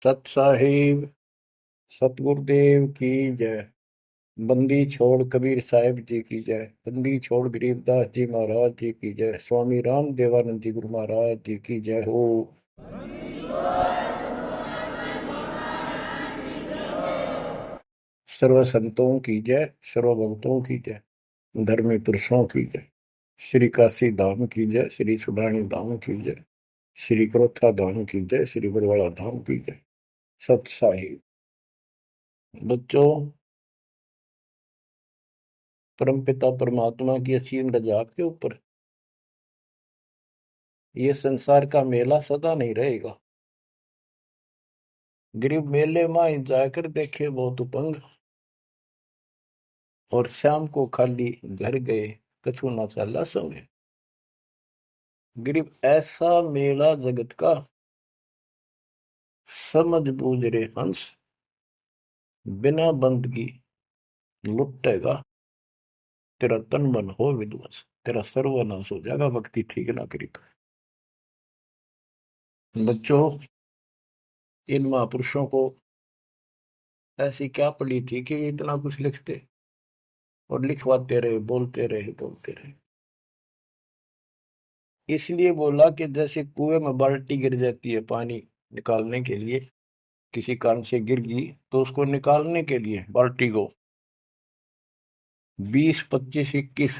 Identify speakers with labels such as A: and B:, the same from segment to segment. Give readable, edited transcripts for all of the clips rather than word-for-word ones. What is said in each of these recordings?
A: सत साहिब सतगुरुदेव की जय। बंदी छोड़ कबीर साहिब जी की जय। बंदी छोड़ गरीबदास जी महाराज जी की जय। स्वामी राम देवानंद जी गुरु महाराज जी की जय हो। सर्व संतों की जय, सर्व भक्तों की जय, धर्मी पुरुषों की जय। श्री काशी धाम की जय, श्री सुडानी धाम की जय, श्री क्रोथा धाम की जय, श्री बरवाड़ा धाम की जय। सत साहिब बच्चों, परमपिता परमात्मा की असीम रजा आपके ऊपर। ये संसार का मेला सदा नहीं रहेगा। गरीब मेले में जाकर देखे बहुत उपंग, और शाम को खाली घर गए कछु ना चाला संगे। गरीब ऐसा मेला जगत का, समझ बूझ रे हंस, बिना बंदगी लुटेगा, तेरा तन मन हो विध्वंस, तेरा सर्वनाश हो जाएगा भक्ति ठीक ना करी तो। बच्चों, इन महापुरुषों को ऐसी क्या पड़ी थी कि इतना कुछ लिखते और लिखवाते रहे, बोलते रहे बोलते रहे। इसलिए बोला कि जैसे कुएं में बाल्टी गिर जाती है पानी निकालने के लिए, किसी कारण से गिर गई तो उसको निकालने के लिए बाल्टी को 20, 25, 21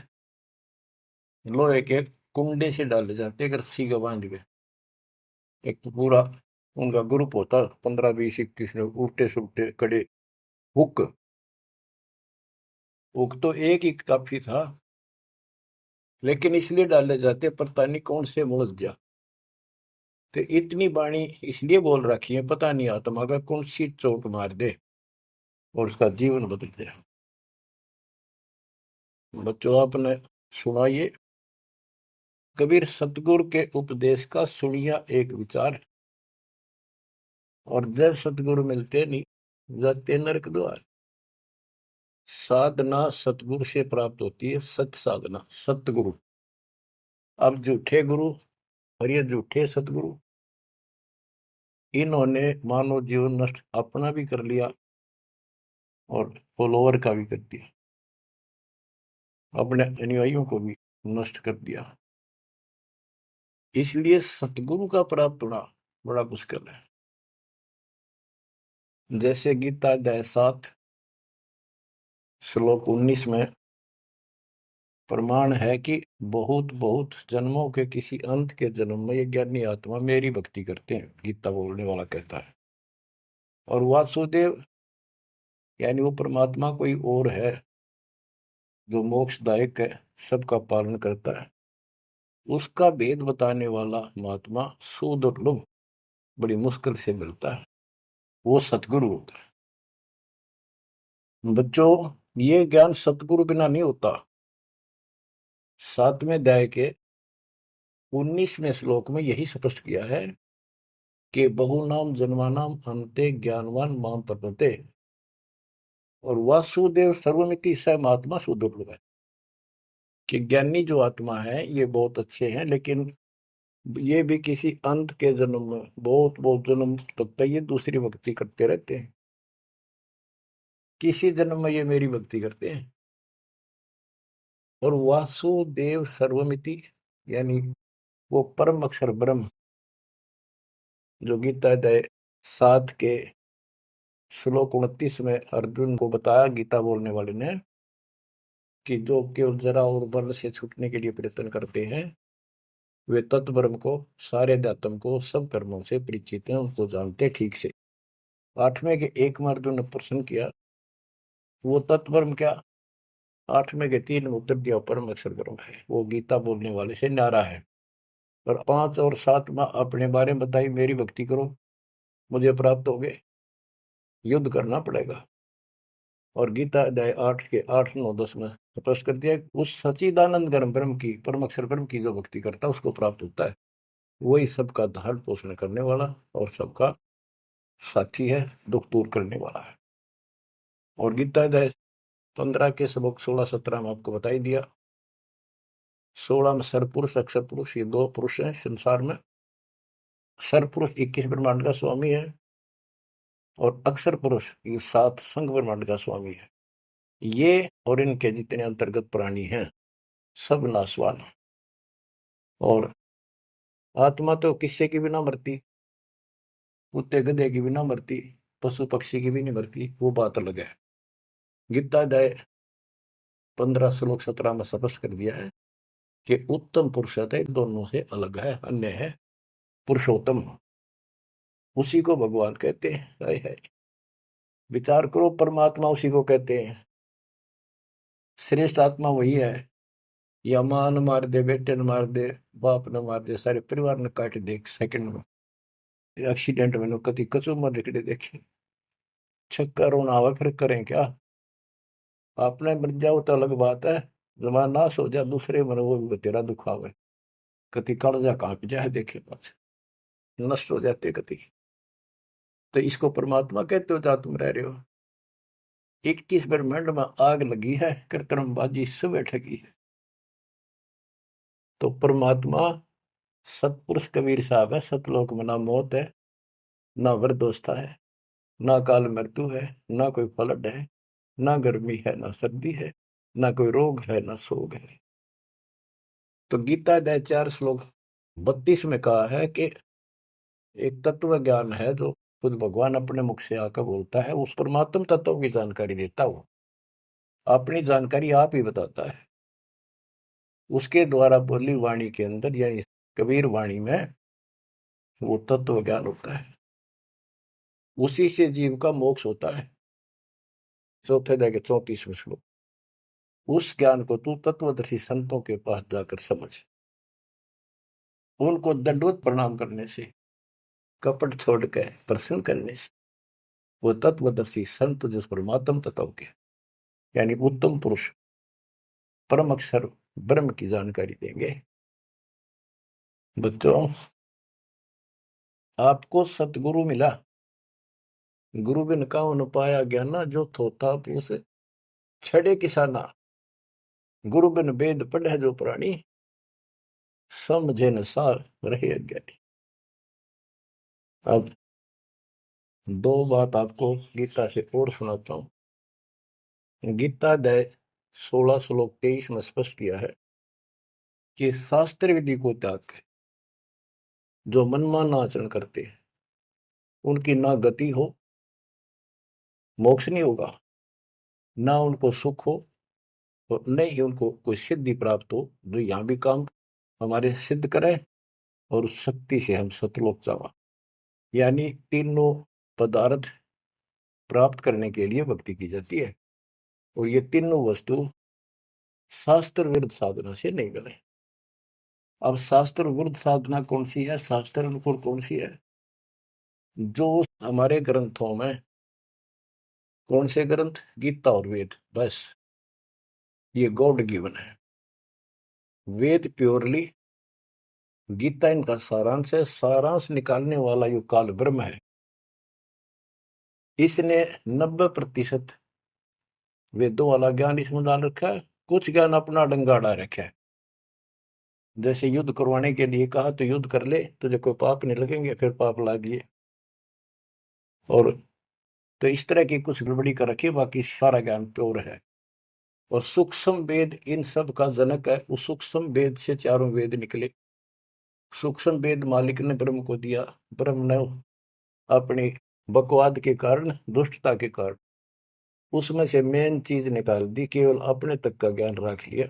A: लोहे के कुंडे से डाले जाते हैं रस्सी का बांध के। एक तो पूरा उनका ग्रुप होता, 15, 20, 21 लोग, उल्टे सुलटे कड़े। हुक हुक तो एक ही काफी था, लेकिन इसलिए डाले जाते पता नहीं कौन से मुड़ जा। तो इतनी बाणी इसलिए बोल रखी है, पता नहीं आत्मा का कौन सी चोट मार दे और उसका जीवन बदल जाए। बच्चों, आपने सुना ये कबीर सतगुरु के उपदेश का सुनिया एक विचार, और जय सतगुरु मिलते नहीं जाते नरक द्वार। साधना सतगुरु से प्राप्त होती है, सत साधना सतगुरु। अब झूठे गुरु और ये झूठे सतगुरु, इन्होंने मानव जीवन नष्ट अपना भी कर लिया और फॉलोअर का भी कर दिया, अपने अनुयायियों को भी नष्ट कर दिया। इसलिए सतगुरु का प्राप्त होना बड़ा मुश्किल है। जैसे गीता अध्याय 7 श्लोक 19 में प्रमाण है कि बहुत बहुत जन्मों के किसी अंत के जन्म में ये ज्ञानी आत्मा मेरी भक्ति करते हैं, गीता बोलने वाला कहता है। और वासुदेव यानी वो परमात्मा कोई और है जो मोक्षदायक है, सबका पालन करता है। उसका भेद बताने वाला महात्मा सुदुर्लभ, बड़ी मुश्किल से मिलता है, वो सतगुरु होता है। बच्चों, ये ज्ञान सतगुरु बिना नहीं होता। 7वें अध्याय के 19वें श्लोक में यही स्पष्ट किया है कि बहुनाम जन्मानाम अंते ज्ञानवान माम प्रपद्ये। और वासुदेव सर्वमिति स महात्मा सुदुर्लभ है कि ज्ञानी जो आत्मा है ये बहुत अच्छे हैं, लेकिन ये भी किसी अंत के जन्म में बहुत बहुत जन्म तक ये दूसरी भक्ति करते रहते हैं। किसी जन्म में ये मेरी भक्ति करते हैं। और वासुदेव सर्वमिति यानी वो परम अक्षर ब्रह्म, जो गीता अध्याय 7 के श्लोक 29 में अर्जुन को बताया गीता बोलने वाले ने कि जो केवल जरा और बल से छूटने के लिए प्रयत्न करते हैं, वे तत्ब्रह्म को, सारे अध्यात्म को, सब कर्मों से परिचित हैं, उनको जानते ठीक से। 8वें के 1 में अर्जुन ने प्रश्न किया, वो तत्ब्रह्म क्या? 8वें के 3 में उत्तर दिया, परम अक्षर ब्रह्म है, वो गीता बोलने वाले से न्यारा है। और 5 और 7 में अपने बारे में बताई, मेरी भक्ति करो मुझे प्राप्त हो गए, युद्ध करना पड़ेगा। और गीता अध्याय 8 के 8, 9, 10 में स्पष्ट कर दिया, उस सच्चिदानंद ब्रह्म की, परम अक्षर ब्रह्म की जो भक्ति करता है उसको प्राप्त होता है। वही सबका धारण पोषण करने वाला और सबका साथी है, दुख दूर करने वाला है। और गीता अध्याय 15 के श्लोक 16, 17 में आपको बताई दिया। 16 में सरपुरुष, अक्षर पुरुष, ये 2 पुरुष हैं संसार में। सरपुरुष 21 ब्रह्मांड का स्वामी है, और अक्षर पुरुष ये 7 संघ ब्रह्मांड का स्वामी है। ये और इनके जितने अंतर्गत प्राणी हैं सब नाशवान। और आत्मा तो किससे की भी ना मरती, कुत्ते गधे की भी ना मरती, पशु पक्षी की भी नहीं मरती, वो बात अलग है। गीता अध्याय 15 श्लोक 17 में स्पष्ट कर दिया है कि उत्तम पुरुषोत्तम दोनों से अलग है, अन्य है पुरुषोत्तम। उसी को भगवान कहते हैं। हाय हाय, विचार करो, परमात्मा उसी को कहते हैं। श्रेष्ठ आत्मा वही है। या मां न मार दे, बेटे न मार दे, बाप न मार दे, सारे परिवार ने काट दे एक सेकंड में। एक्सीडेंट में कति कचू मर निकले देखे, छक्का रोना आवा, फिर करें क्या। आपने मर जाओ तो अलग बात है, जमाना नाश हो जाए दूसरे मर वो भी तेरा दुख आवे, कति कालजा काट जाए देखे पास नष्ट हो जाते कति। तो इसको परमात्मा कहते हो जहां तुम रह रहे हो। 21 ब्रह्मांड में आग लगी है, कृत्रिमबाजी सुबह ठगी है। तो परमात्मा सतपुरुष कबीर साहब है। सतलोक में ना मौत है, ना वृद्धोस्था है, ना काल मृत्यु है, ना कोई फ्लड है, ना गर्मी है, ना सर्दी है, ना कोई रोग है, ना शोक है। तो गीता अध्याय 4 श्लोक 32 में कहा है कि एक तत्व ज्ञान है जो खुद भगवान अपने मुख से आकर बोलता है, उस परमात्म तत्व की जानकारी देता हो, अपनी जानकारी आप ही बताता है। उसके द्वारा बोली वाणी के अंदर यानी कबीर वाणी में वो तत्व ज्ञान होता है। उसी से जीव का मोक्ष होता है। चौथे अध्याय के 34वें श्लोक। उस ज्ञान को तू तत्वदर्शी संतों के पास जाकर समझ, उनको दंडवत प्रणाम करने से, कपट छोड़ के प्रसन्न करने से वो तत्वदर्शी संत जिस परमात्म तत्व के यानी उत्तम पुरुष परम अक्षर ब्रह्म की जानकारी देंगे। बच्चों, आपको सतगुरु मिला, गुरु बिन काहू न पाया ज्ञाना, जो थोथा पूस छड़े किसाना, गुरु बिन वेद पढ़े जो प्राणी, समझे न सार रहे अज्ञानी। अब 2 बात आपको गीता से और सुनाता हूं। गीता अध्याय 16 श्लोक 23 में स्पष्ट किया है कि शास्त्र विधि को त्याग के जो मनमाना आचरण करते हैं उनकी ना गति हो, मोक्ष नहीं होगा, ना उनको सुख हो, और न ही उनको कोई सिद्धि प्राप्त हो जो यहाँ भी काम हमारे सिद्ध करे और उस शक्ति से हम सतलोक जावा। यानी तीनों पदार्थ प्राप्त करने के लिए भक्ति की जाती है, और ये तीनों वस्तु शास्त्र विरुद्ध साधना से नहीं मिले। अब शास्त्र विरुद्ध साधना कौन सी है, शास्त्र अनुकूल कौन सी है? जो हमारे ग्रंथों में, कौन से ग्रंथ? गीता और वेद, बस ये गॉड गिवन है। वेद प्योरली, गीता इनका सारांश है। सारांश निकालने वाला यो काल ब्रह्म है। इसने 90% वेदों वाला ज्ञान इसमें डाल रखा है, कुछ ज्ञान अपना डंगाड़ा रखा है। जैसे युद्ध करवाने के लिए कहा तो युद्ध कर ले, तुझे कोई पाप नहीं लगेंगे, फिर पाप लागिए। और तो इस तरह की कुछ गड़बड़ी कर रखी है, बाकी सारा ज्ञान प्योर है। और सूक्ष्म वेद इन सब का जनक है। उस सूक्ष्म वेद से चारों वेद निकले। सूक्ष्म वेद मालिक ने ब्रह्म को दिया, ब्रह्म ने अपनी बकवाद के कारण, दुष्टता के कारण उसमें से मेन चीज निकाल दी, केवल अपने तक का ज्ञान रख लिया।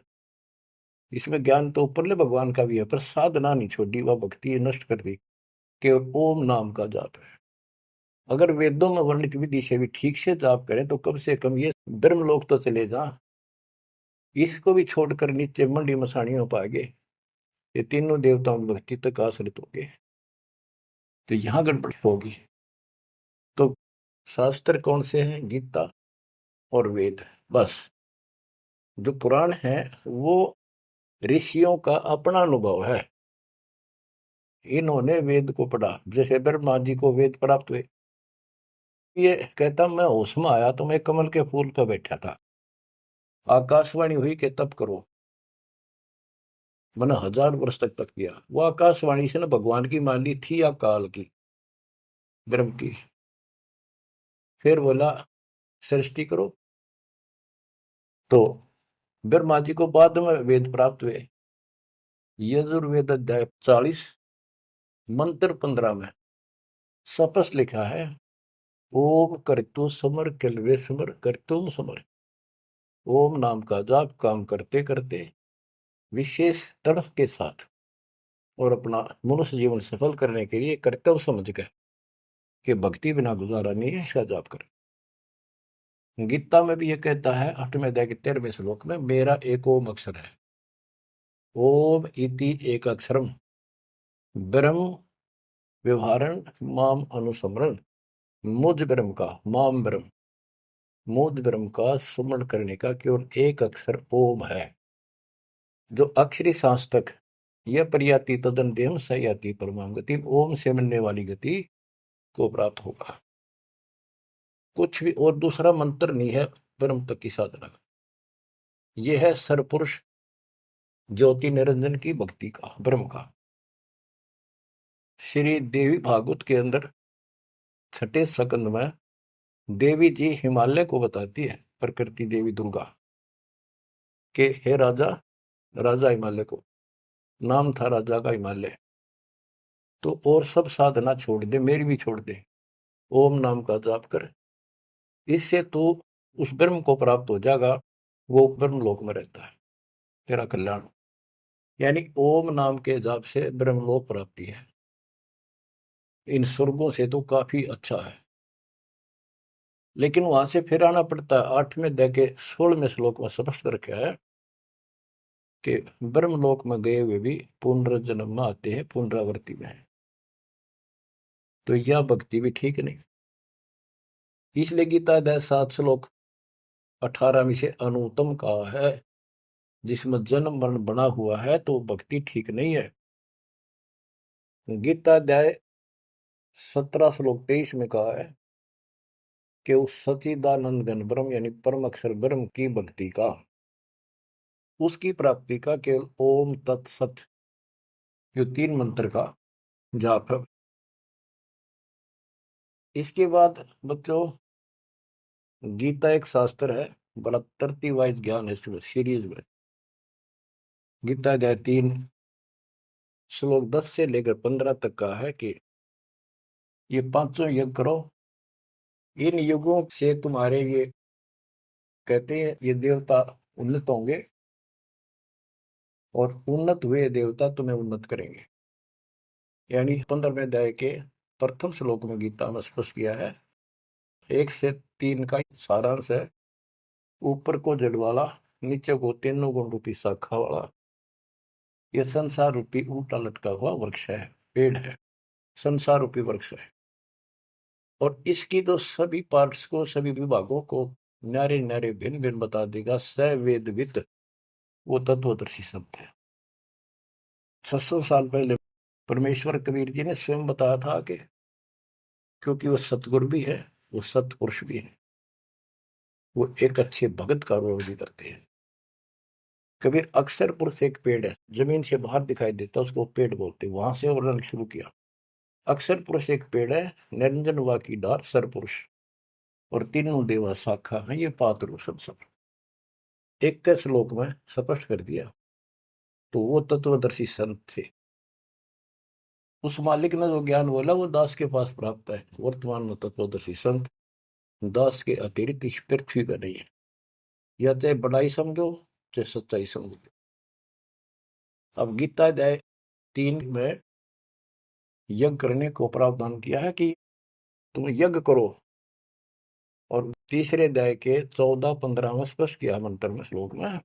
A: इसमें ज्ञान तो ऊपरले भगवान का भी है, पर साधना नहीं छोड़ी, वह भक्ति नष्ट कर दी। केवल ओम नाम का जाप है। अगर वेदों में वर्णित विधि से भी ठीक से जाप करें तो कम से कम ये ब्रह्मलोक तो चले जा। इसको भी छोड़कर नीचे मंडी मसाणियों पाएंगे, ये तीनों देवताओं की भक्ति तक आश्रित होंगे, तो यहां गड़बड़ होगी। तो शास्त्र कौन से हैं? गीता और वेद, बस। जो पुराण है वो ऋषियों का अपना अनुभव है। इन्होंने वेद को पढ़ा, जैसे ब्रह्मा जी को वेद प्राप्त हुए। ये कहता मैं होश में आया तो मैं कमल के फूल पर बैठा था, आकाशवाणी हुई कि तप करो। मैंने 1000 वर्ष तक तप किया। वो आकाशवाणी से ना भगवान की मान ली थी या काल की, ब्रह्म की। फिर बोला सृष्टि करो। तो ब्रह्मा जी को बाद में वेद प्राप्त हुए। यजुर्वेद अध्याय 40 मंत्र 15 में स्पष्ट लिखा है, ओम करतु समर किलवे समर करतुम समर। ओम नाम का जाप काम करते करते विशेष तड़फ के साथ और अपना मनुष्य जीवन सफल करने के लिए कर्तव्य समझ कर कि भक्ति बिना गुजारा नहीं है, इसका जाप करें। गीता में भी ये कहता है 8वें अध्याय के 13वें श्लोक में, मेरा एक ओम अक्षर है। ओम इति एक अक्षरम ब्रह्म व्यवहारण माम अनुसमरण। मुझ ब्रह्म का, माम ब्रह्म, मुझ ब्रह्म का सुमरण करने का केवल एक अक्षर ओम है। जो अक्षरी सांस्तक यह परियाति तदन देहम सयाति परमाम गति, ओम से मिलने वाली गति को प्राप्त होगा। कुछ भी और दूसरा मंत्र नहीं है ब्रह्म तक की साधना का। यह है सरपुरुष ज्योति निरंजन की भक्ति का, ब्रह्म का। श्री देवी भागवत के अंदर 6ठे स्कंद में देवी जी हिमालय को बताती है, प्रकृति देवी दुर्गा के, हे राजा, राजा हिमालय को नाम था राजा का हिमालय, तो और सब साधना छोड़ दे, मेरी भी छोड़ दे, ओम नाम का जाप कर, इससे तो उस ब्रह्म को प्राप्त हो जाएगा, वो ब्रह्म लोक में रहता है, तेरा कल्याण। यानी ओम नाम के जाप से ब्रह्मलोक प्राप्ति है, इन स्वर्गों से तो काफी अच्छा है। लेकिन वहां से फिर आना पड़ता है। 8वें अध्याय के 16वें श्लोक में स्पष्ट रखा है कि ब्रह्मलोक में गए हुए भी पुनर्जन्म में आते हैं, पुनरावृत्ति में है। तो यह भक्ति भी ठीक नहीं। इसलिए गीता अध्याय 7 श्लोक 18 से अनुत्तम कहा है, जिसमें जन्म मरण बना हुआ है तो भक्ति ठीक नहीं है। गीता अध्याय 17 श्लोक 23 में कहा है कि उस सच्चिदानंद घन ब्रह्म यानी परम अक्षर ब्रह्म की भक्ति का, उसकी प्राप्ति का केवल ओम तत्सत जो 3 मंत्र का जाप है। इसके बाद बच्चों गीता एक शास्त्र है, बड़ा तरतीब वाइज ज्ञान है इसमें, सीरीज में। गीता अध्याय 3 श्लोक 10 से लेकर 15 तक का है कि ये 5 यज्ञ करो, इन युगों से तुम्हारे ये कहते हैं ये देवता उन्नत होंगे और उन्नत हुए देवता तुम्हें उन्नत करेंगे। यानी 15वें अध्याय के प्रथम श्लोक में गीता में स्पष्ट किया है, 1 से 3 का सारांश है। ऊपर को जड़ वाला, नीचे को तीनों गुण रूपी शाखा वाला, यह संसार रूपी उल्टा लटका हुआ वृक्ष है, पेड़ है, संसार रूपी वृक्ष है। और इसकी तो सभी पार्ट्स को, सभी विभागों को न्यारे न्यारे भिन्न भिन्न बता देगा सवेदवित वो तत्वदर्शी शब्द है। 600 साल पहले परमेश्वर कबीर जी ने स्वयं बताया था कि क्योंकि वो सतगुरु भी है, वो सतपुरुष भी है, वो एक अच्छे भगत का रोल भी करते हैं। कबीर अक्षर पुरुष एक पेड़ है, जमीन से बाहर दिखाई देता उसको पेड़ बोलते, वहां से वर्णन शुरू किया। अक्षर पुरुष एक पेड़ है, निरंजन वा की डार सर पुरुष, और तीनों देवा शाखा है, ये पात्र रूप सब 21 श्लोक में स्पष्ट कर दिया। तो वो तत्वदर्शी संत थे। उस मालिक ने जो ज्ञान बोला वो दास के पास प्राप्त है। वर्तमान में तत्वदर्शी संत दास के अतिरिक्त इस पृथ्वी पर नहीं है। या चाहे बड़ाई समझो चाहे सच्चाई समझो। अब गीता अध्याय 3 में यज्ञ करने को प्रावधान किया है कि तुम यज्ञ करो, और तीसरे अध्याय के 14-15 में स्पष्ट किया मंत्र में, श्लोक में,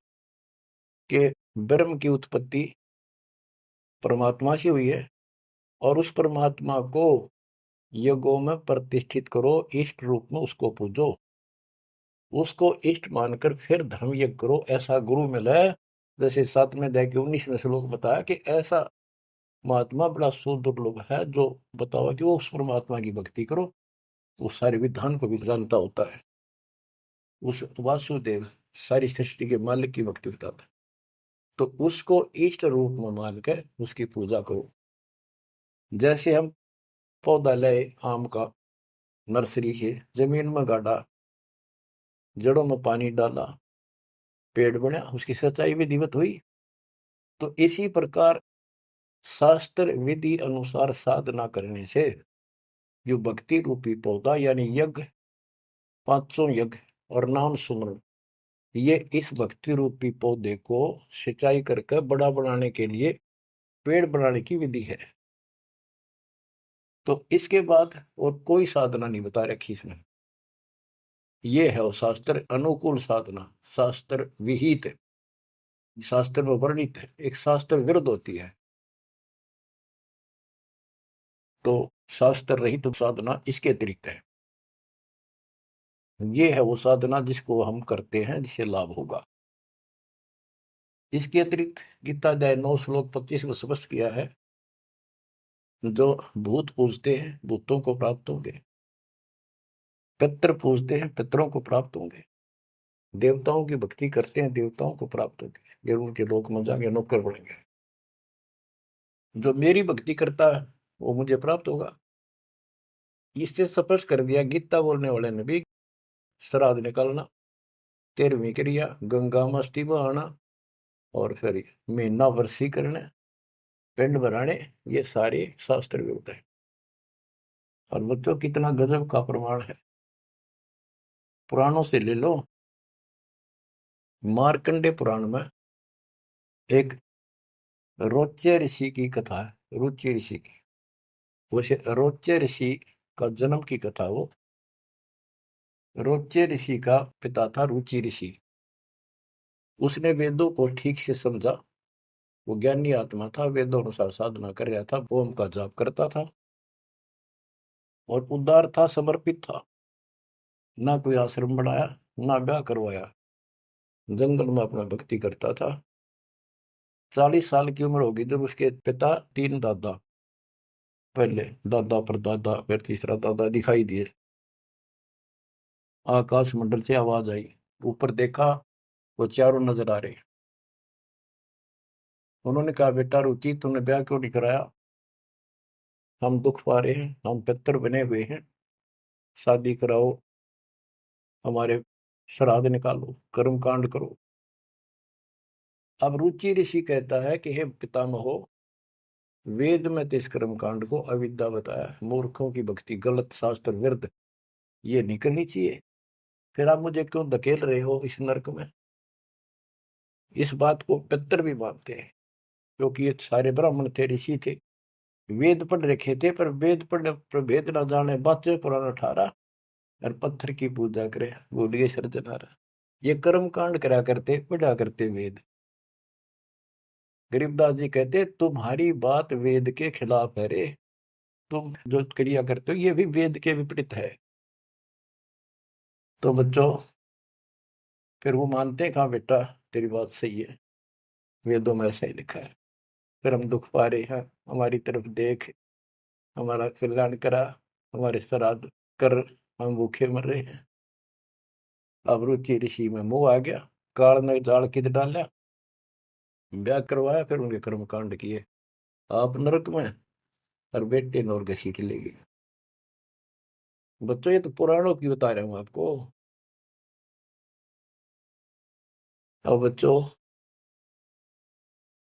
A: कि ब्रह्म की उत्पत्ति परमात्मा से हुई है और उस परमात्मा को यज्ञों में प्रतिष्ठित करो, इष्ट रूप में उसको पूजो, उसको इष्ट मानकर फिर धर्म यज्ञ करो। ऐसा गुरु मिला है, जैसे 7वें अध्याय के 19वें श्लोक बताया कि ऐसा महात्मा बड़ा सुदुर्लभ है जो बताओ कि वो उस परमात्मा की भक्ति करो, वो सारे विधान को भी जानता होता है, उस वासुदेव सारी सृष्टि के मालिक की भक्ति बताता है। तो उसको इष्ट रूप में मानकर उसकी पूजा करो। जैसे हम पौधा लाए आम का, नर्सरी से जमीन में गाड़ा, जड़ों में पानी डाला, पेड़ बना, उसकी सिंचाई विधिवत हुई। तो इसी प्रकार शास्त्र विधि अनुसार साधना करने से जो भक्ति रूपी पौधा यानी यज्ञ, पांचों यज्ञ और नाम सुमरण, ये इस भक्ति रूपी पौधे को सिंचाई करके बड़ा बनाने के लिए पेड़ बनाने की विधि है। तो इसके बाद और कोई साधना नहीं बता रखी इसमें। ये है वो शास्त्र अनुकूल साधना, शास्त्र विहित, शास्त्र में वर्णित है, एक शास्त्र विरुद्ध होती है। तो शास्त्र रहित साधना इसके अतिरिक्त है। ये है वो साधना जिसको हम करते हैं, जिससे लाभ होगा। इसके अतिरिक्त गीता अध्याय 9 श्लोक 25 में स्पष्ट किया है, जो भूत पूजते हैं भूतों को प्राप्त होंगे, पितृ पूजते हैं पितरों को प्राप्त होंगे, देवताओं की भक्ति करते हैं देवताओं को प्राप्त होंगे, ये उनके लोक में जाएंगे, नौकर बनेंगे। जो मेरी भक्ति करता है वो मुझे प्राप्त होगा। इससे स्पष्ट कर दिया गीता बोलने वाले ने भी, श्राद्ध निकालना, 13वीं क्रिया, गंगा में अस्थि बहाना, और फिर महीना वर्षी करना, पिंड भराने, ये सारे शास्त्र विरुद्ध है। और बच्चों कितना गजब का प्रमाण है, पुराणों से ले लो। मार्कंडे पुराण में एक रोच्य ऋषि की कथा है, रुचि ऋषि की। वैसे रोच्य ऋषि का जन्म की कथा, वो रोच्य ऋषि का पिता था रुचि ऋषि। उसने वेदों को ठीक से समझा, वो ज्ञानी आत्मा था, वेदों अनुसार साधना कर रहा था, ओम का जाप करता था और उदार था, समर्पित था। ना कोई आश्रम बनाया, ना ब्याह करवाया, जंगल में अपना भक्ति करता था। 40 साल की उम्र होगी जब उसके पिता, 3 दादा, पहले दादा पर दादा फिर तीसरा दादा दिखाई दिए। आकाश मंडल से आवाज आई, ऊपर देखा, वो चारों नजर आ रहे। उन्होंने कहा, बेटा रुचि, तुमने ब्याह क्यों नहीं कराया? हम दुख पा रहे हैं, हम पितर बने हुए हैं, शादी कराओ, हमारे श्राद्ध निकालो, कर्म कांड करो। अब रुचि ऋषि कहता है कि हे पितामहो, वेद में तो इस कर्म कांड को अविद्या बताया, मूर्खों की भक्ति, गलत, शास्त्र विरुद्ध, ये नहीं करनी चाहिए। फिर आप मुझे क्यों धकेल रहे हो इस नरक में? इस बात को पितर भी मानते हैं, क्योंकि ये सारे ब्राह्मण थे, ऋषि थे, वेद पढ़ रखे थे, पर वेद पढ़ने पर भेद ना जाने, बातें पुराना ठारा और पत्थर की पूजा करे, बोलिए सर्जनारा। ये कर्म कांड करा करते, पढ़ा करते वेद। गरीबदास जी कहते, तुम्हारी बात वेद के खिलाफ है रे, तुम जो क्रिया करते हो ये भी वेद के विपरीत है। तो बच्चों, फिर वो मानते हैं, कहा बेटा तेरी बात सही है, वेदों में ऐसा ही लिखा है। फिर हम दुख पा रहे हैं, हमारी तरफ देख, हमारा कल्याण करा, हमारे श्राद्ध कर, हम भूखे मर रहे हैं। अब रुचि ऋषि में मोह आ गया, काल ने जाल किद डाला, ब्याह करवाया, फिर उनके कर्म कांड किए, आप नरक में और बेटे नौर घसीट ले गए। बच्चों, ये तो पुराणों की बता रहा हूं आपको। अब बच्चों,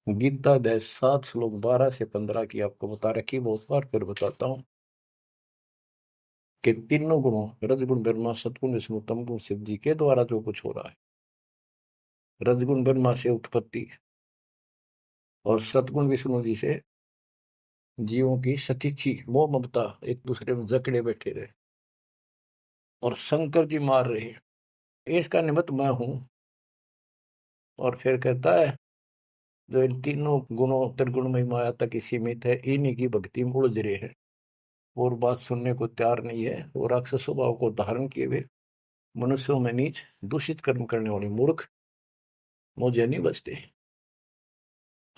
A: गीता अध्याय 7 श्लोक 12 से 15 की आपको बता रखी, बहुत बार फिर बताता हूं कि तीनों गुणों, रजगुण ब्रह्मा, सतगुण विष्णु, तमगुण शिव जी के द्वारा जो कुछ हो रहा है, रजगुण ब्रह्मा से उत्पत्ति और सतगुण विष्णु जी से जीवों की सतीथी, मोह ममता, एक दूसरे में जकड़े बैठे रहे, और शंकर जी मार रहे हैं, इसका निमित्त मैं हूं। और फिर कहता है, जो इन तीनों गुणों त्रिगुणमयी माया तक ही सीमित है, इन्हीं की भक्ति में उलझ रहे हैं, और बात सुनने को तैयार नहीं है, और राक्षस स्वभाव को धारण किए हुए मनुष्यों में नीच, दूषित कर्म करने वाले मूर्ख मुझे नहीं बचते।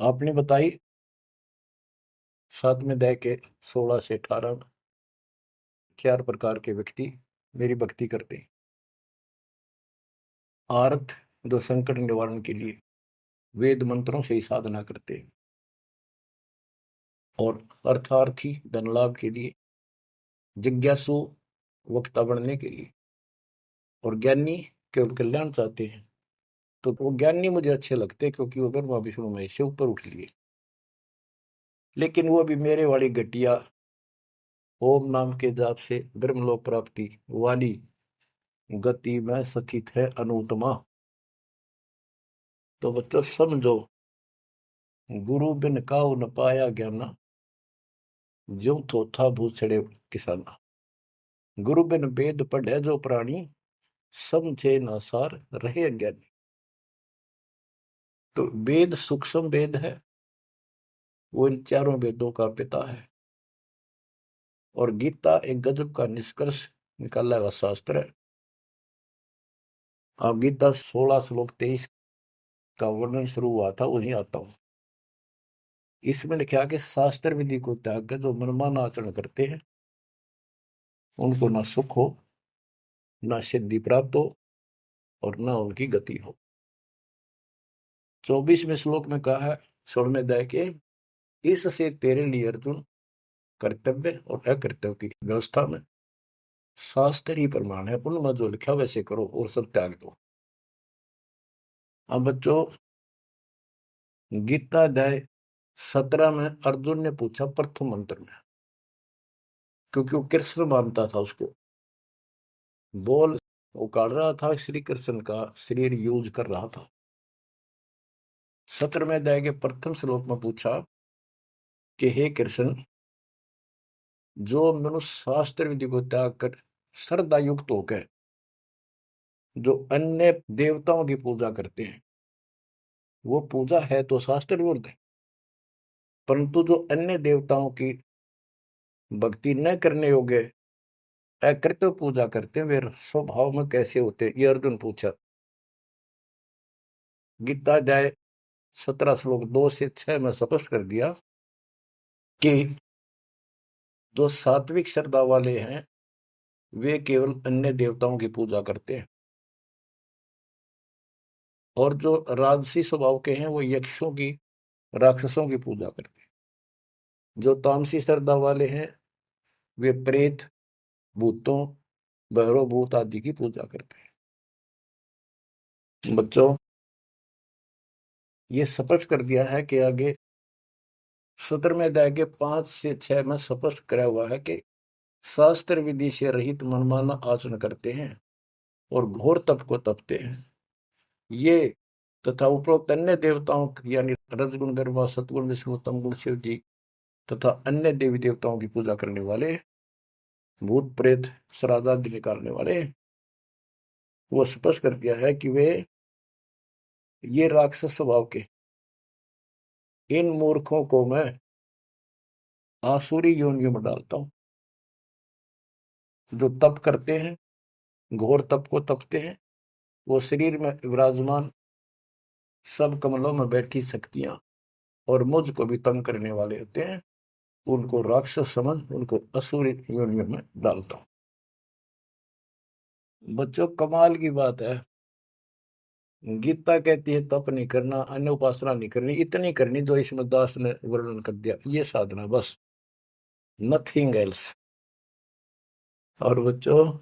A: आपने बताई 7वें अध्याय के 16 से 18 4 प्रकार के व्यक्ति मेरी भक्ति करते हैं। आर्थ, जो संकट निवारण के लिए वेद मंत्रों से ही साधना करते हैं, और अर्थार्थी, धन लाभ के लिए, जिज्ञासु, वक्ता बनने के लिए, और ज्ञानी केवल कल्याण चाहते हैं। तो वो ज्ञानी मुझे अच्छे लगते हैं क्योंकि वो ब्रह्मा विष्णु महेश से ऊपर उठ लिए। लेकिन वो भी मेरे वाली घटिया ओम नाम के जाप से ब्रह्मलोक प्राप्ति वाली गति में स्थित है अनुत्तमा। तो बच्चों समझो, गुरु बिन काऊ न पाया ज्ञाना, ज्यों थोथा भूसड़े किसाना। गुरु बिन वेद पढ़े जो प्राणी, समझे न सार रहे अज्ञानी। तो वेद सूक्ष्म वेद है, वो इन चारों वेदों का पिता है। और गीता एक गजब का निष्कर्ष निकाला हुआ शास्त्र है। अब गीता 16 श्लोक 23 का वर्णन शुरू हुआ था, वहीं आता हूं। इसमें लिखा कि शास्त्र विधि को त्याग कर जो मनमाना आचरण करते हैं, उनको ना सुख हो, ना सिद्धि प्राप्त हो, और ना उनकी गति हो। 24वें श्लोक में कहा है 16वें अध्याय के, इससे तेरे लिए अर्जुन कर्तव्य और अकर्तव्य की व्यवस्था में शास्त्र ही प्रमाण है, उनमें जो लिखा वैसे करो और सब त्याग दो। अब बच्चों, गीता अध्याय 17 में अर्जुन ने पूछा प्रथम मंत्र में, क्योंकि वो कृष्ण मानता था उसको, बोल उकाड़ रहा था, श्री कृष्ण का शरीर यूज कर रहा था। 17वें अध्याय के प्रथम श्लोक में पूछा कि हे कृष्ण, जो मनुष्य शास्त्र विधि को त्याग कर श्रद्धा युक्त होकर जो अन्य देवताओं की पूजा करते हैं, वो पूजा है तो शास्त्र विरुद्ध है। परंतु जो अन्य देवताओं की भक्ति न करने योग्य अकृत्य पूजा करते हैं, वे स्वभाव में कैसे होते हैं, ये अर्जुन पूछा। गीता अध्याय 17 श्लोक 2 से 6 में स्पष्ट कर दिया कि जो सात्विक श्रद्धा वाले हैं, वे केवल अन्य देवताओं की पूजा करते हैं, और जो राजसी स्वभाव के हैं, वो यक्षों की, राक्षसों की पूजा करते हैं। जो तामसी श्रद्धा वाले हैं, वे प्रेत, भूतों, भैरव भूत आदि की पूजा करते हैं। बच्चों, ये स्पष्ट कर दिया है कि आगे 17वें अध्याय के 5 से 6 में स्पष्ट कराया हुआ है कि शास्त्र विधि से रहित मनमाना आचरण करते हैं और घोर तप को तपते हैं, ये तथा उपरोक्त अन्य देवताओं यानी रजगुण, गरमा, सतगुण, विष्णु, तमगुण, शिव जी तथा अन्य देवी देवताओं की पूजा करने वाले, भूत प्रेत श्राद्ध आदि निकालने वाले, वो स्पष्ट कर दिया है कि वे ये राक्षस स्वभाव के इन मूर्खों को मैं आसुरी योनियों में डालता हूं। जो तप करते हैं, घोर तप को तपते हैं, वो शरीर में विराजमान सब कमलों में बैठी शक्तियां और मुझ को भी तंग करने वाले होते हैं, उनको राक्षस समझ उनको असुरी योनियों में डालता हूं। बच्चों, कमाल की बात है, गीता कहती है तप नहीं करना, अन्य उपासना नहीं करनी, इतनी करनी जो इसमें दास ने वर्णन कर दिया, ये साधना बस, नथिंग एल्स। और बच्चों,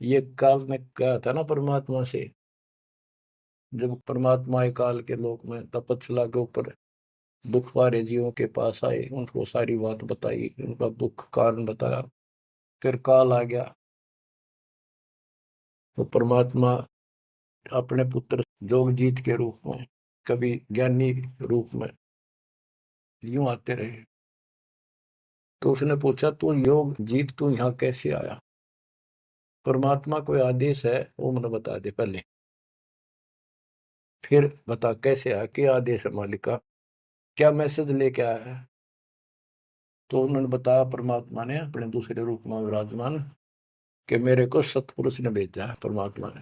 A: ये काल ने कहा था ना परमात्मा से, जब परमात्मा काल के लोक में तपस्या के ऊपर दुख वाले जीवों के पास आए, उनको सारी बात बताई, उनका दुख कारण बताया, फिर काल आ गया। तो परमात्मा अपने पुत्र जोगजीत के रूप में, कभी ज्ञानी रूप में यूं आते रहे। तो उसने पूछा, तू योग जीत, तू यहाँ कैसे आया? परमात्मा कोई आदेश है वो मुझे बता दे पहले, फिर बता कैसे आया, क्या आदेश है मालिक का, क्या मैसेज लेके आया है। तो उन्होंने बताया परमात्मा ने अपने दूसरे रूप में विराजमान कि मेरे को सतपुरुष ने भेजा है परमात्मा ने,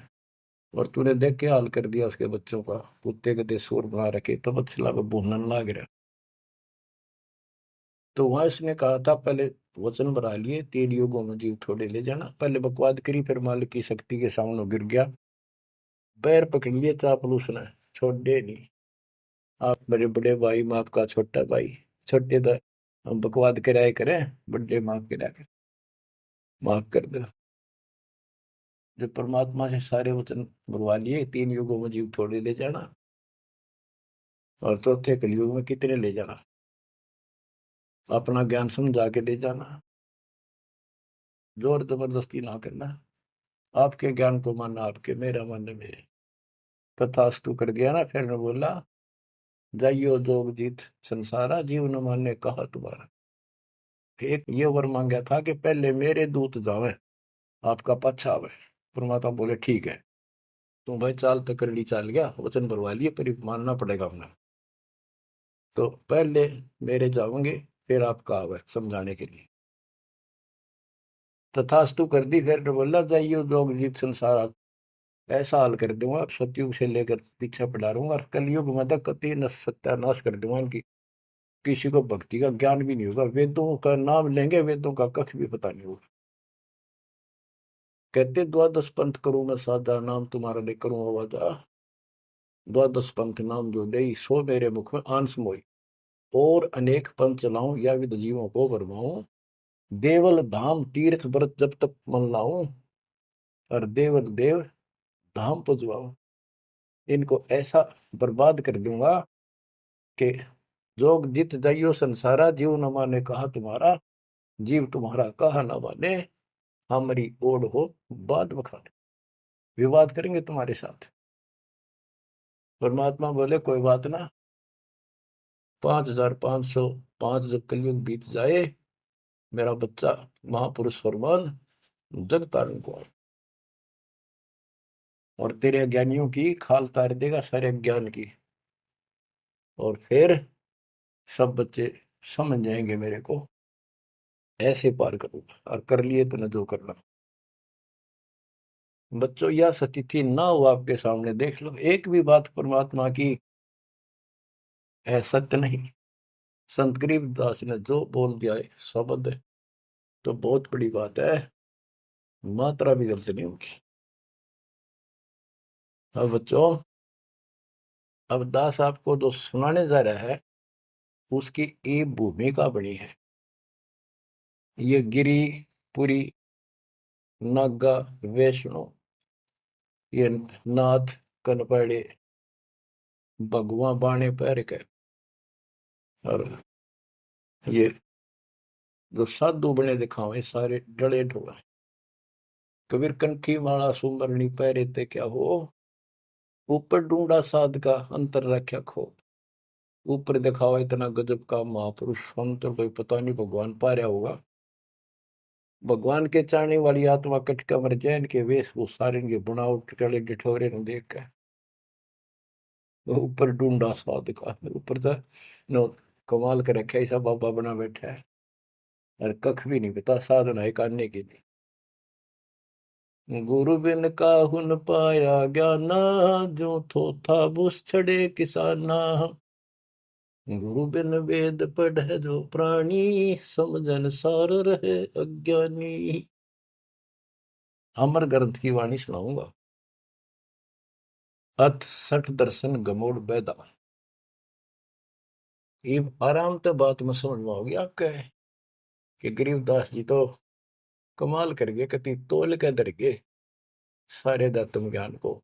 A: और तूने देख के हाल कर दिया उसके बच्चों का, कुत्ते के देश शोर बना रखे, तो बच्चला को भूनने लग रहा। तो वहां इसने कहा था पहले वचन बना लिए, 3 युगों में जीव थोड़े ले जाना, पहले बकवाद करी, फिर मालिक की शक्ति के सामने गिर गया, पैर पकड़ लिए चापलूस ने, छोड़े नहीं। आप मेरे बड़े भाई, मैं आपका छोटा भाई, छोटे तो हम बकवाद कराए करें, बड़े माफ करा कर। माफ कर दे। जो परमात्मा से सारे वचन बुलवा लिए, 3 युगों में जीव थोड़े ले जाना, और चौथे कलयुग में कितने ले जाना, अपना ज्ञान समझा के ले जाना, जोर जबरदस्ती ना करना, आपके ज्ञान को मानना आपके, मेरा मानना मेरे। तथास्तु कर दिया ना। फिर मैं बोला, जाइयो जोग जीत संसारा, जीव न माने कहा तुम्हारा। एक ये वर मांगा था कि पहले मेरे दूत जावे, आपका पक्ष आवे। परमात्मा बोले ठीक है, तुम भाई चाल तो करनी चाल गया, वचन भरवा लिए, पर मानना पड़ेगा हमने। तो पहले मेरे जाओगे, फिर आपका आवे समझाने के लिए। तथास्तु कर दी। फिर तो बोला, जाइयो जोग जीत संसारा, ऐसा हाल कर दूंगा सतयुग से लेकर पीछे पड़ा रहूंगा, और कलयुग में तो कति सत्यानाश कर दूंगा इनकी। किसी को भक्ति का ज्ञान भी नहीं होगा, वेदों का नाम लेंगे, वेदों का कख भी पता नहीं होगा। कहते द्वादश पंथ करूं मैं साधा, नाम तुम्हारा ले करूं आवाजा। द्वादश पंथ नाम जो दे, सो मेरे मुख में आंस मोई। और अनेक पंथ चलाऊं, या विद जीवों को भरमाऊं। देवल धाम तीर्थ व्रत जब तक मन लाऊं, और देवल देव धाम पुजवाऊं। इनको ऐसा बर्बाद कर दूंगा कि जोग जित जाइयो संसारा, जीव न माने कहा तुम्हारा। जीव तुम्हारा कहा न माने, हमारी ओढ़ हो बात बखाने। विवाद करेंगे तुम्हारे साथ। परमात्मा बोले कोई बात ना, 5505 जब कलयुग बीत जाए, मेरा बच्चा महापुरुष फरमान जग तारण को, और तेरे ज्ञानियों की खाल तार देगा सारे ज्ञान की। और फिर सब बच्चे समझ जाएंगे मेरे को, ऐसे पार करूंगा। और कर लिए तो न जो करना। बच्चों, यह स्थिति ना हो आपके सामने, देख लो एक भी बात परमात्मा की है सत्य नहीं। संत गरीबदास ने जो बोल दिया है शब्द है, तो बहुत बड़ी बात है, मात्रा भी गलत नहीं होगी। अब बच्चों, अब दास आपको जो सुनाने जा रहा है, उसकी एक भूमिका बनी है। ये गिरी पुरी, नागा, वैष्णो, ये नाथ, कनपड़े, भगवा बाणे पैर के, और ये जो साधु बने दिखावे सारे डले ढोला। कबीर कंठी माला सुमरनी पैरे ते क्या हो, ऊपर ढूंढा साध का अंतर रख्या खो। ऊपर दिखावा इतना गजब का महापुरुष संत, कोई पता नहीं भगवान पा रहा होगा। भगवान के चाहने वाली आत्मा कटका मर जाए, इनके वेशभूषा, इनके बनावट टले डिठोरे न देख कर ऊपर ढूंढा साध का। ऊपर तो नो कमाल कर रखा, ऐसा बाबा बना बैठा है, और कख भी नहीं पता साधना है करने के लिए। गुरु बिन काहु न पाया ज्ञाना, जो थो था बुस छड़े किसाना। गुरु बिन वेद पढ़े जो प्राणी, समझन सार रहे अज्ञानी। अमर ग्रंथ की वाणी सुनाऊंगा। अथ सठ दर्शन गमोड़ बैदा। ये आराम से बात में समझ में होगी आपके, कि गरीबदास जी तो कमाल कर गए, कति तोल के दर गए सारे दत्तम ज्ञान को।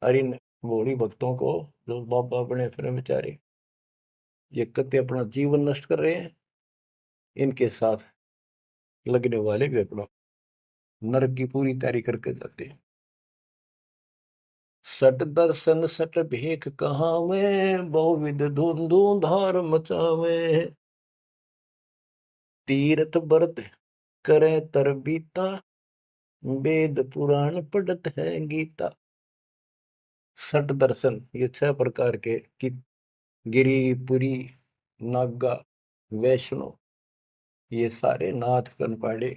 A: और इन भोली भक्तों को जो बाबा बने फिर बेचारे, ये कति अपना जीवन नष्ट कर रहे हैं, इनके साथ लगने वाले भी अपना नरक की पूरी तैयारी करके जाते हैं। सट दर्शन सट भेख कहावे, बहुविध धुंधु धार मचावे। तीर्थ व्रत करे तर बीता, वेद पुराण पढ़त है गीता। सट दर्शन ये 6 प्रकार के कि गिरी पुरी, नागा, वैष्णो, ये सारे नाथ कनपाड़े।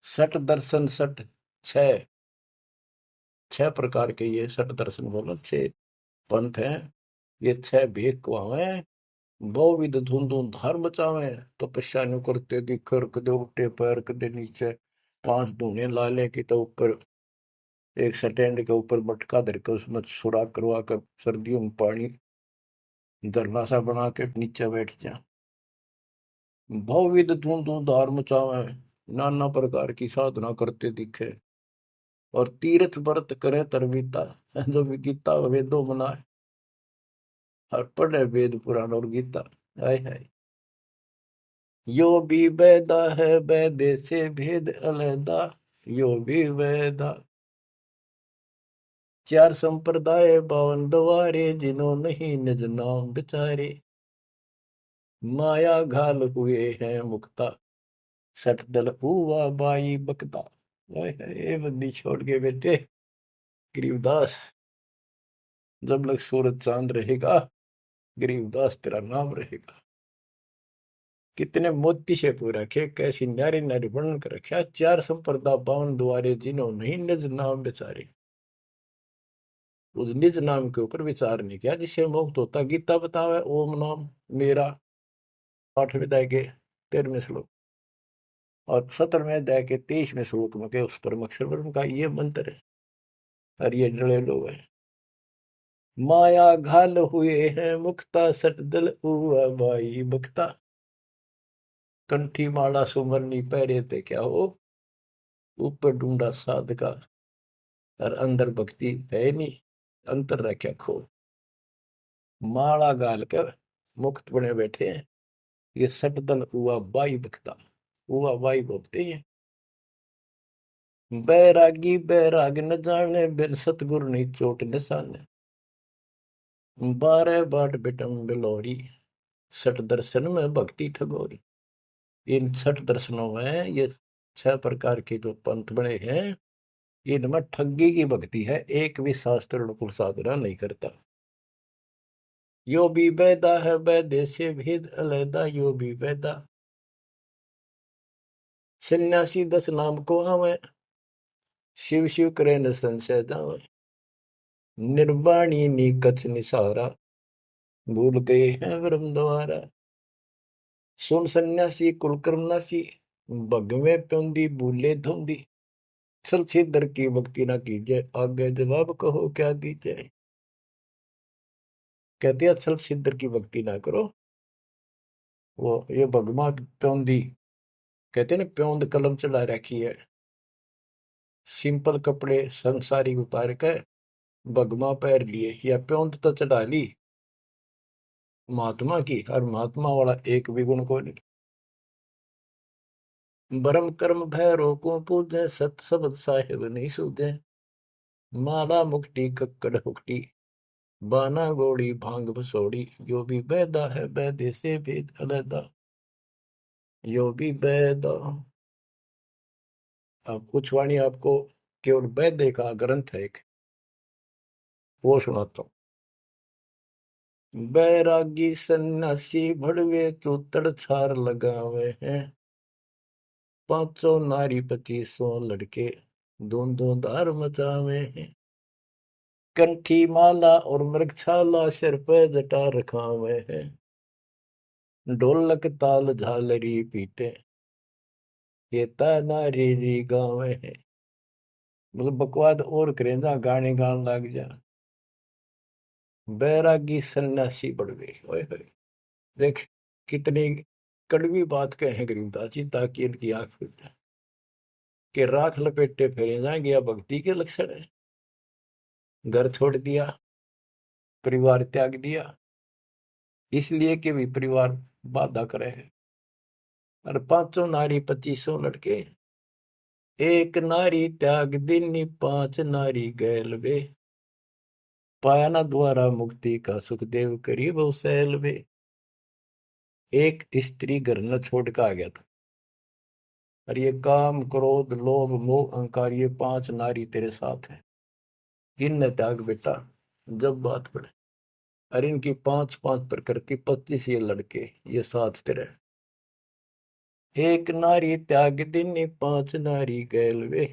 A: सट दर्शन सट, 6 प्रकार के ये सट दर्शन बोलो, 6 पंथ हैं। ये 6 भेद कुआवे, बहुविध धुंधु धार बचावे। तपस्या नु करते दिखर, कदे उठे पैर कदे नीचे, 5 धूने ला ले कि तो ऊपर एक स्टैंड के ऊपर मटका धर कर उसमें सुराख करवा कर सर्दियों में पानी धरना सा बना के नीचे बैठ जा। बहुविध धुंधु धार मचावे, नाना प्रकार की साधना करते दिखे, और तीर्थ व्रत करे तरवीता, जो भी गीता वेदों मनाए, और पढ़े वेद पुराण और गीता। हाय हाय। यो भी वेदा है, वेदे से भेद अलैदा, यो भी वेदा। चार संप्रदाय 52 द्वारे, जिन्हों नहीं निज नाम बिचारे, माया घाल हुए हैं मुक्ता, सठ दल हुआ बाई बकता। हाय हाय, ये बंदी छोड़ के बेटे गरीबदास, जब लग सूरज चांद रहेगा, गरीबदास तेरा नाम रहेगा। कितने मोती से पूरा रखे, कैसी न्यारी न्यारी वर्णन कर रखा। चार संप्रदा 52 द्वारे, जिन्हों नहीं निज नाम बेचारे। उस निज नाम के ऊपर विचार नहीं किया जिससे मुक्त होता। गीता बतावे ओम नाम मेरा, 8वें अध्याय के 13वें श्लोक, और 17वें अध्याय के 23वें श्लोक में के उस परम अक्षर ब्रह्म का ये मंत्र है। और ये डरे लोग हैं, माया घाल हुए हैं मुक्ता, सट दल हुआ भाई बक्ता। कंठी माला सुमरनी पहरे थे क्या हो, ऊपर ढूंढा साध का, और अंदर भक्ति है नहीं, अंतर रखा खो। माला गाल कर मुक्त बने बैठे हैं, ये सट दल हुआ बाई बक्ता, हुआ बाई बोलते हैं। बैरागी बैराग न जाने, बिन सतगुरु नहीं चोट निशाने। 12 बाट बिटम बिलोरी, सठ दर्शन में भक्ति ठगोरी। इन 6 दर्शनों में ये 6 प्रकार के जो पंथ बने हैं, इनमें ठगी की भक्ति है, एक भी शास्त्र अनुकूल साधना नहीं करता। यो भी वेदा है, वेदे से भेद अलैदा, यो भी वेदा। सन्यासी 10 नाम को हमें, शिव शिव करे न संशय जावे। निर्वाणी नी कछ निसारा, भूल गए हैं ब्रह्म द्वारा। सुन सन्यासी कुलकर्म नासी, भगवे प्योंदी भूले धोंदी। छल छीदर की भक्ति ना कीजिए, आगे जवाब कहो क्या दीजिए। कहते हैं छल छीदर की भक्ति ना करो। वो ये भगवा प्योंदी कहते हैं ना, प्योंद कलम चला रखी है, सिंपल कपड़े संसारी उतार के भगवा पैर लिए, या प्योंद तो चढ़ा ली महात्मा की, और महात्मा वाला एक भी गुण को नहीं। बरम कर्म भैरो को पूजे, सत शब्द साहिब नहीं सूझे। माला मुक्ति कक्कड़ हुक्टी, बाना गोड़ी भांग भसोड़ी। यो भी बैदा है, बैदे से भेद अलैदा, यो भी बैदा। अब कुछ वाणी आपको केवल बैदे का ग्रंथ है एक, वो सुनाता हूँ। बैरागी सन्यासी भड़वे, तो तड़छार लगावे हैं। 500 नारी 2500 लड़के, दोन दो धार मचावे हैं। कंठी माला और मृगछाला, सिर पे जटा रखावे हैं। ढोलक ताल झालरी पीटे, ये नारी री गावे हैं। मतलब बकवाद और करें जा, गाने गान लग जा। बैरागी सन्यासी बढ़ गई, ओए होए। देख कितनी कड़वी बात कहे गरीबदास जी, ताकि इनकी आंख खुल जाए कि राख लपेटे फेरे जाएंगे, या भक्ति के लक्षण है। घर छोड़ दिया, परिवार त्याग दिया, इसलिए कि भी परिवार बाधा करे है। और 500 नारी 2500 लड़के, एक नारी त्याग दीनी, 5 नारी गैल वे। पाया ना द्वारा मुक्ति का, सुखदेव करीब सैल वे। एक स्त्री घर न छोड़ के आ गया था, और ये काम क्रोध लोभ मोह अहंकार, ये 5 नारी तेरे साथ है, इन त्याग बेटा। जब बात पड़े, और इनकी 5-5 प्रकृति, 25 ये लड़के, ये साथ तेरे। एक नारी त्याग दीनी, 5 नारी गैल वे।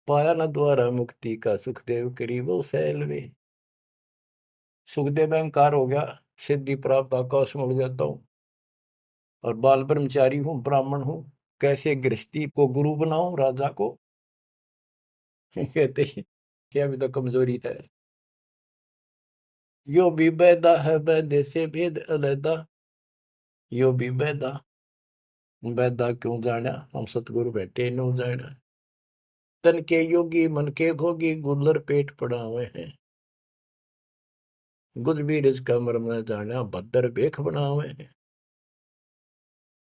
A: पाया न द्वारा मुक्ति का, सुखदेव करीब सैल वे। सुखदेव अहंकार हो गया, सिद्धि प्राप्त, आकाश में उड़ जाता हूँ, और बाल ब्रह्मचारी हूँ, ब्राह्मण हूँ, कैसे गृहस्थी को गुरु बनाऊं राजा को। कहते हैं कि अभी तो कमजोरी है। यो भी बैदा है, बैदे से भेद अलैदा, यो भी बैदा। बैदा क्यों जाना हम सतगुरु बैठे नो जाना। तन के योगी मन के भोगी गुल्लर पेट पड़ावे हैं। गुज बीरज का मर्म न जाना भद्र बेख बनावे हैं।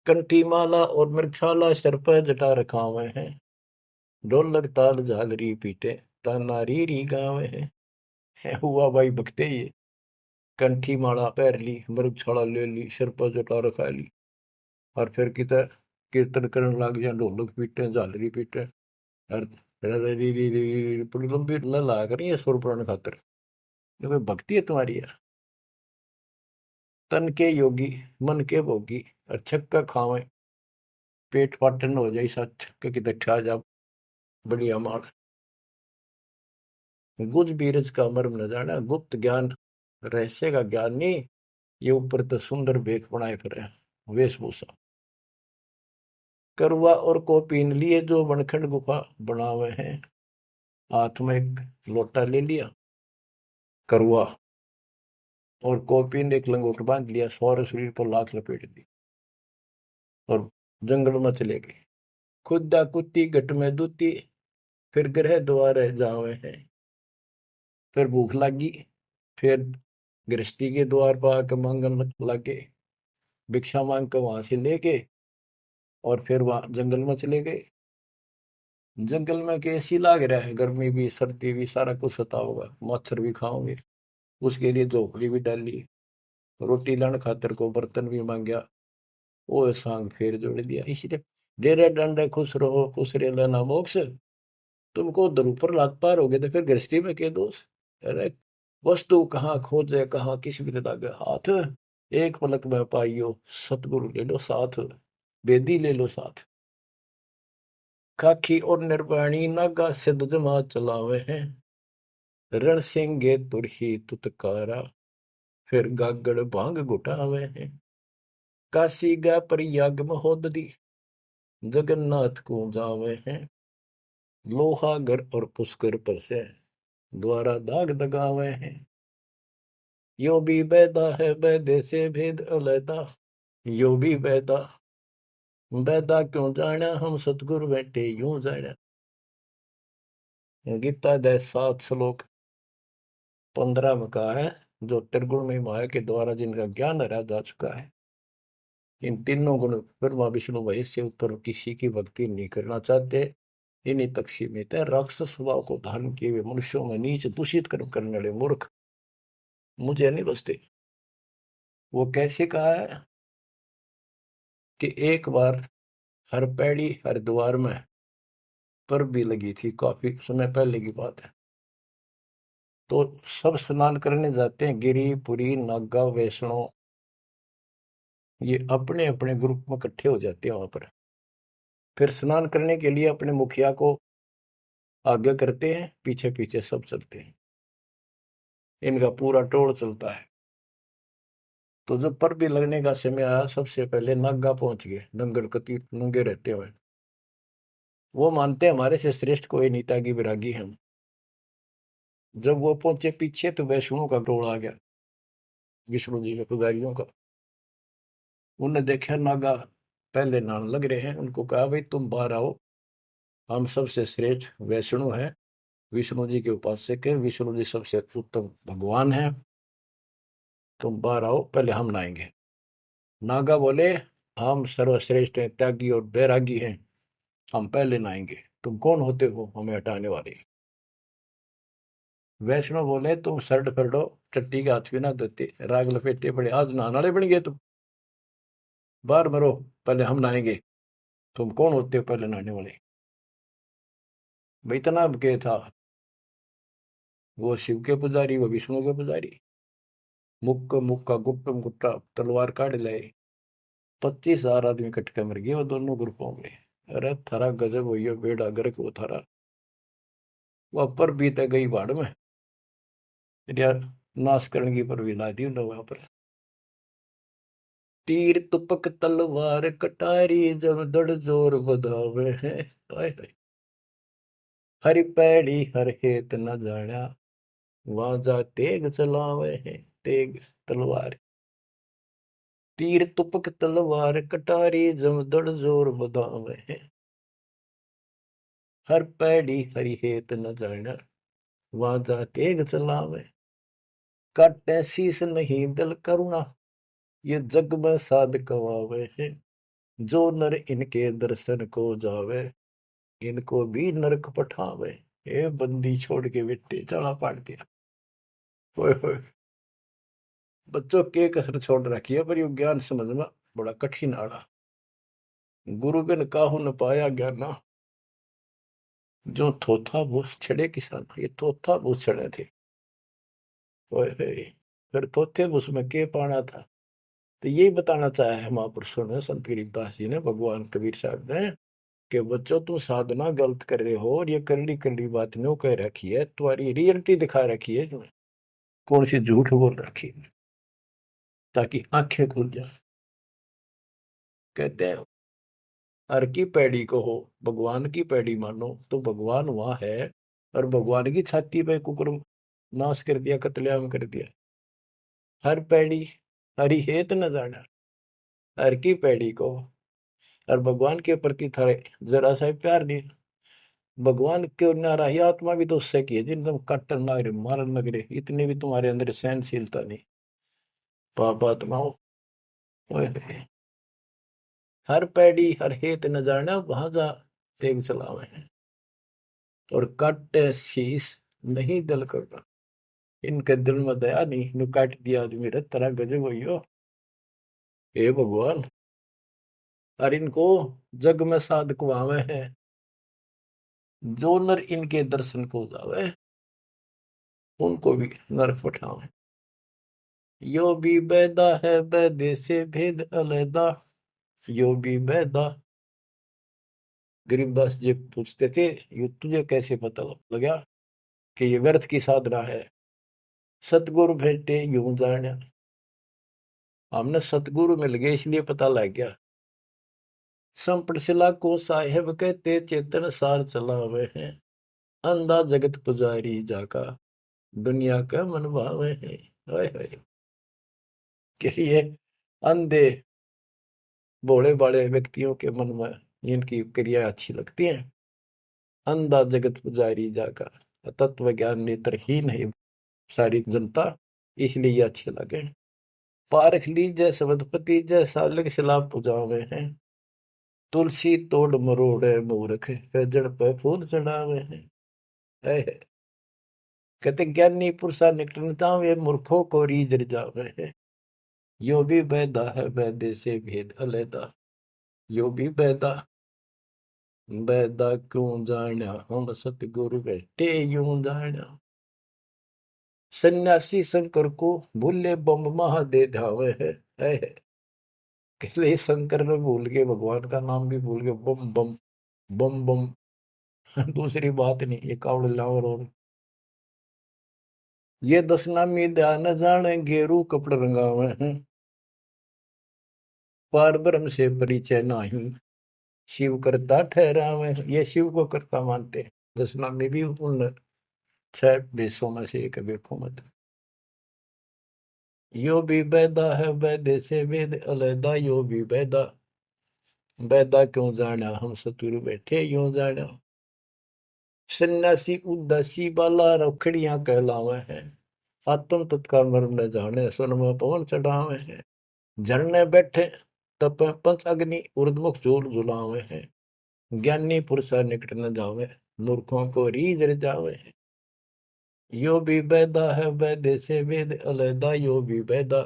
A: कंठी माला और मृक्षाला सर पर जटा रखावे हैं। ढोलक ताल झालरी पीटे तानारी री गावे हैं। हुआ भाई भक्ते ये कंठी माला पैर ली मृगशाला ले ली सिर पर जटा रखा ली और फिर कितना कीर्तन करने लग गया ढोलक पीटे झालरी पीटे और बड़ी लंबी ला करी है सुर पुराण खातर क्योंकि भक्ति है तुम्हारी यार। तन के योगी मन के भोगी और छक्का खावे पेट पाटन हो जाए सा छक्के की ठा जा बढ़िया मार। गुज बीरज का मर्म न जाना गुप्त ज्ञान रहस्य का ज्ञान नहीं। ये ऊपर तो सुंदर बेख बनाए फिर वेशभूषा करवा और को पीन लिए जो बनखंड गुफा बनावे हैं। हाथ में एक लोटा ले लिया करवा और कोपीन एक लंगोट बांध लिया सौर शरीर पर लात लपेट दी और जंगल में चले गए। खुदा कुत्ती घट में दूती फिर ग्रह द्वार जावे हैं। फिर भूख लगी फिर गृहस्थी के द्वार पर आकर मांगन लगे भिक्षा मांग कर वहां से लेके और फिर वहां जंगल में चले गए। जंगल में कैसी लाग रहा है गर्मी भी सर्दी भी सारा कुछ सता होगा मच्छर भी खाओगे उसके लिए झोपड़ी भी डाली रोटी लाने खातर को बर्तन भी मांगया वो सांग फेर जोड़ दिया। इसलिए डेरे डंडे खुश रहो खुश रे लेना मोक्ष। तुमको उधर ऊपर लात पार हो गए तो फिर गृहस्थी में क्या दोष। अरे वस्तु कहाँ खोजे कहाँ किस भी लगे हाथ एक पलक में पाइयो सतगुरु ले लो साथ बेदी ले लो साथ। खाखी और निर्वाणी नागा सिद्ध जमा चलावे हैं। रण सिंगे तुरही तुतकारा फिर गागड़ भांग घुटावे हैं। काशी गा प्रयाग महोदरी जगन्नाथ को जावे हैं। लोहागर और पुष्कर पर से द्वारा दाग दगावे हैं। यो भी बैदा है बैदे से भेद अलैदा यो भी बैदा बैदा क्यों जाना हम सतगुरु बैठे यूं जाना। गीता दे 7 श्लोक 15 में कहा है जो त्रिगुण में माया के द्वारा जिनका ज्ञान हरा जा चुका है। इन तीनों गुण ब्रह्मा विष्णु महेश से ऊपर किसी की भक्ति नहीं करना चाहते। इन्हीं तक सीमित है। राक्षस स्वभाव को धारण किए हुए मनुष्यों में नीच दूषित कर्म करने वाले मूर्ख मुझे नहीं बसते। वो कैसे कहा है कि एक बार हर पैड़ी हरिद्वार में पर भी लगी थी काफी समय पहले की बात है। तो सब स्नान करने जाते हैं गिरी पुरी नागा वैष्णो ये अपने अपने ग्रुप में इकट्ठे हो जाते हैं वहां पर। फिर स्नान करने के लिए अपने मुखिया को आगे करते हैं पीछे पीछे सब चलते हैं। इनका पूरा टोल चलता है। तो जब पर भी लगने का समय आया सबसे पहले नागा पहुंच गए नंगर कती नंगे रहते हुए। वो मानते हमारे से श्रेष्ठ कोई नीता की विरागी हम। जब वो पहुंचे पीछे तो वैष्णो का टोल आ गया विष्णु जी के पुजारियों का। उन्हें देखा नागा पहले नान लग रहे हैं। उनको कहा भाई तुम बाहर आओ हम सबसे श्रेष्ठ वैष्णु हैं विष्णु जी के उपासक है विष्णु जी सबसे उत्तम भगवान है। तुम बाहर आओ पहले हम नहाएंगे। नागा बोले हम सर्वश्रेष्ठ हैं त्यागी और बैरागी हैं हम पहले नहाएंगे। तुम कौन होते हो हमें हटाने वाले। वैष्णव बोले तुम शर्ट फरडो चट्टी के हाथ भी ना धोते राग लपेटे पड़े आज नहाने वाले बन गए तुम। बाहर मरो पहले हम नहाएंगे। तुम कौन होते हो पहले नहाने वाले। भाई इतना के था वो शिव के पुजारी वो विष्णु के पुजारी। मुक्का मुक्का गुप्तम गुप्ता तलवार काट लाए 25,000 आदमी इकट्ठे मर गए वो दोनों ग्रुपों में। अरे थारा गजब हुई है बेड़ा गर्क वो थारा वह पर बीते गई बाढ़ में यार नाश करने की पर भी ला दी उन्होंने वहां पर। तीर तुपक तलवार कटारी जब दड़ जोर बधावे हैं। हरि पैड़ी हर हेत न जाना वाजा तेग चलावे हैं तेग तलवार। तीर तुपक तलवार कटारी जमदड़ जोर बदावे। हर पैड़ी हरि हेत न जाना वहां जा तेग चलावे। काटे शीस नहीं दल करुणा ये जग में साध कवावे है। जो नर इनके दर्शन को जावे इनको भी नरक पठावे। ये बंदी छोड़ के बेटे चला पाट दिया। ओए होए बच्चों के कसर छोड़ रखी है पर ये ज्ञान समझना बड़ा कठिन आड़ा। गुरु बिन काहू न पाया ज्ञाना जो थोथा भूस छड़े किसान। ये थोथा भूस छड़े थे। ओए होए फिर थोथे भूस में के पाना था। तो यही बताना चाहा है महापुरुषों ने, संत गरीबदास जी ने, भगवान कबीर साहब ने, कि बच्चों तुम साधना गलत कर रहे हो और ये करड़ी करड़ी बात न्यों कह रखी है। तुम्हारी रियलिटी दिखा रखी है तुम्हें, कौन सी झूठ बोल रखी है, ताकि आंखें खुल जाए। कहते हैं हर की पैड़ी को हो भगवान की पैड़ी मानो तो भगवान वहां है, और भगवान की छाती पे कुकुर नाश कर दिया, कत्लेआम कर दिया। हर पैड़ी हरि हेत न जाना, हर की पैड़ी को, और भगवान के प्रति थारे जरा सा प्यार नहीं। भगवान के नारा ही आत्मा भी तो उससे की है जिन तुम काटन ना रहे मारन लग रहे, इतनी भी तुम्हारे अंदर सहनशीलता नहीं। पाप आत्माओं हर पैड़ी हर हेत न जाना वहां जा तेग चलावे हैं। और काटे शीस नहीं दल करना, इनके दिल में दया नहीं, नु काट दिया आदमी रे तरह गजब हो। हे भगवान और इनको जग में साधक वावे हैं। जो नर इनके दर्शन को जावे उनको भी नरक पठावे। यो भी बैदा है बैदे से भेद अलैदा। यो भी बैदा। गरीबदास जी पूछते थे ये तुझे कैसे पता लगा कि ये व्यर्थ की साधना है। सतगुरु भेटे यूं जाना, हमने सतगुरु मिल गए इसलिए पता लग गया। संपट शिला को साहेब कहते चेतन सार चलावे हैं। अंधा जगत पुजारी जाका दुनिया का मन भावे है। कि ये अंधे भोले भाले व्यक्तियों के मन में इनकी क्रिया अच्छी लगती है। अंधा जगत पुजारी जाका तत्व ज्ञान नेत्रहीन है सारी जनता, इसलिए ये अच्छे लगे। पारख लीजय सबदपति जैसा लग सलाब पुजावे हैं। तुलसी तोड़ मरोड़े मूर्ख जड़ पे फूल चढ़ावे हैं। कहते ज्ञानी पुरुषा निकटता वे मूर्खों को रीझ जावे है। यो भी बैदा है बैदे से भेद अलैदा। यो भी बैदा बैदा क्यों जाना हम सतगुरु बैठे यूं जाना। सन्यासी शंकर को भूले बम महा दे धावे है। कहले शंकर ने भूल गए, भगवान का नाम भी भूल गए। बम बम बम बम दूसरी बात नहीं, ये कावड़ लावर। और ये दस नामी ध्यान जाने गेरू कपड़ रंगावे हैं। पार ब्रह्म से परिचय नहीं शिव करता ठहरावे। ये शिव को करता मानते। दस नामी भी उन 6 बेसों में से एक बेखो मत। यो भी बैदा है बैदे से वेद अलैदा। यो भी बैदा बैदा क्यों जाना हम सतगुरु बैठे यूं जाना। सन्यासी उदासी बाला रखड़ियां कहलावे हैं। आत्म तत्काल मर्म न जाने सुन में पवन चढ़ावे हैं। झरने बैठे तप पंच अग्नि उर्दमुख झूल झुलावे हैं। ज्ञानी पुरुषा निकट न जावे मूर्खों को रीझ जावे हैं। यो भी बैदा है बैदे से वेद अलैदा। यो भी बैदा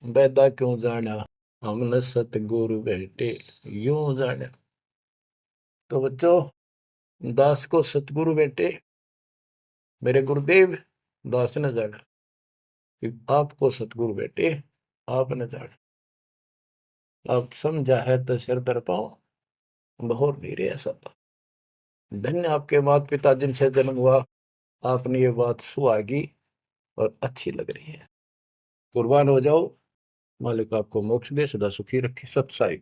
A: बैदा क्यों जाना हमने सतगुरु बैठे यूं जाना। तो बच्चों दास को सतगुरु बैठे मेरे गुरुदेव दास ने जाना, आपको सतगुरु बैठे आप न जाना। आप समझा है तो सिर दर पाओ बहुत नहीं रहे ऐसा। धन्य आपके माता पिता जिनसे जन्म हुआ, आपने ये बात सुहागी और अच्छी लग रही है। कुर्बान हो जाओ, मालिक आपको मोक्ष दे, सदा सुखी रखे। सत साई।